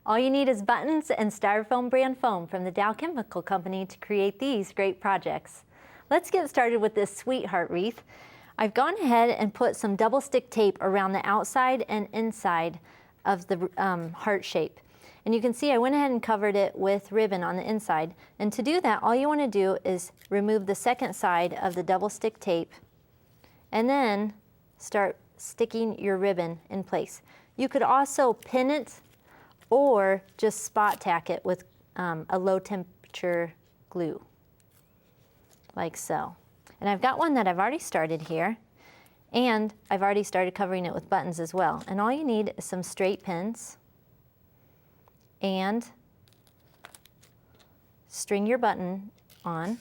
All you need is buttons and STYROFOAM Brand Foam from the Dow Chemical Company to create these great projects. Let's get started with this sweetheart wreath. I've gone ahead and put some double stick tape around the outside and inside of the heart shape. And you can see I went ahead and covered it with ribbon on the inside. And to do that, all you want to do is remove the second side of the double stick tape and then start sticking your ribbon in place. You could also pin it or just spot tack it with a low temperature glue, like so. And I've got one that I've already started here, and I've already started covering it with buttons as well. And all you need is some straight pins and string your button on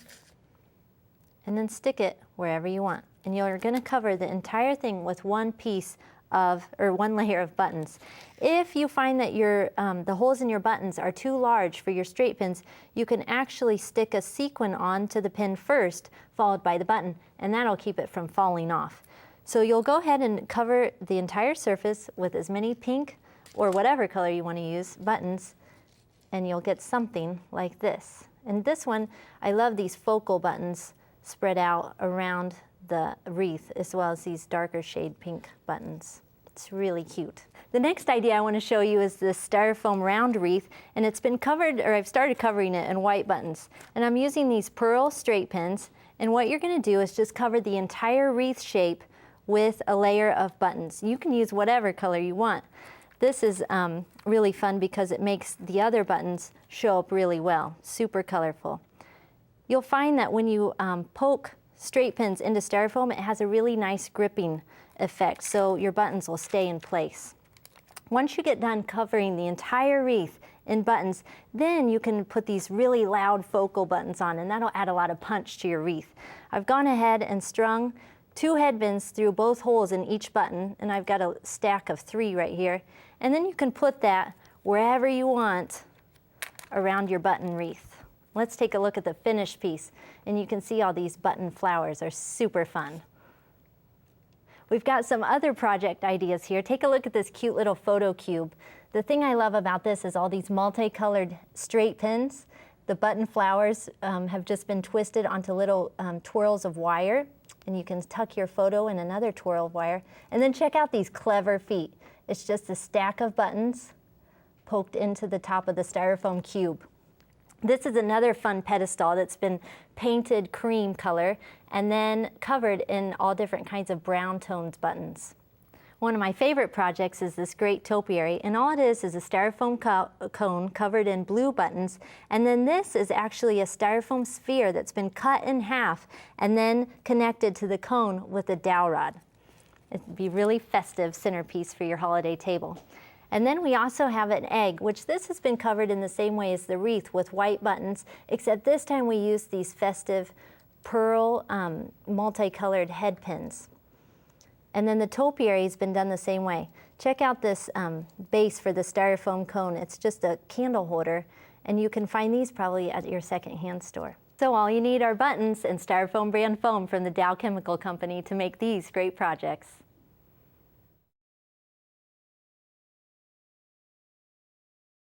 and then stick it wherever you want. And you're going to cover the entire thing with one layer of buttons. If you find that the holes in your buttons are too large for your straight pins, you can actually stick a sequin on to the pin first, followed by the button, and that'll keep it from falling off. So you'll go ahead and cover the entire surface with as many pink or whatever color you want to use buttons, and you'll get something like this. And this one, I love these focal buttons spread out around the wreath, as well as these darker shade pink buttons. It's really cute. The next idea I want to show you is this styrofoam round wreath, and it's been covered, or I've started covering it in white buttons. And I'm using these pearl straight pins, and what you're going to do is just cover the entire wreath shape with a layer of buttons. You can use whatever color you want. This is really fun because it makes the other buttons show up really well, super colorful. You'll find that when you poke straight pins into styrofoam, it has a really nice gripping effect, so your buttons will stay in place. Once you get done covering the entire wreath in buttons, then you can put these really loud focal buttons on, and that'll add a lot of punch to your wreath. I've gone ahead and strung 2 headbands through both holes in each button, and I've got a stack of 3 right here. And then you can put that wherever you want around your button wreath. Let's take a look at the finished piece, and you can see all these button flowers are super fun. We've got some other project ideas here. Take a look at this cute little photo cube. The thing I love about this is all these multicolored straight pins. The button flowers have just been twisted onto little twirls of wire, and you can tuck your photo in another twirl of wire. And then check out these clever feet. It's just a stack of buttons poked into the top of the styrofoam cube. This is another fun pedestal that's been painted cream color and then covered in all different kinds of brown toned buttons. One of my favorite projects is this great topiary, and all it is a styrofoam cone covered in blue buttons, and then this is actually a styrofoam sphere that's been cut in half and then connected to the cone with a dowel rod. It'd be really festive centerpiece for your holiday table. And then we also have an egg, which this has been covered in the same way as the wreath with white buttons, except this time we use these festive pearl multicolored head pins. And then the topiary has been done the same way. Check out this base for the styrofoam cone. It's just a candle holder, and you can find these probably at your secondhand store. So all you need are buttons and STYROFOAM Brand Foam from the Dow Chemical Company to make these great projects.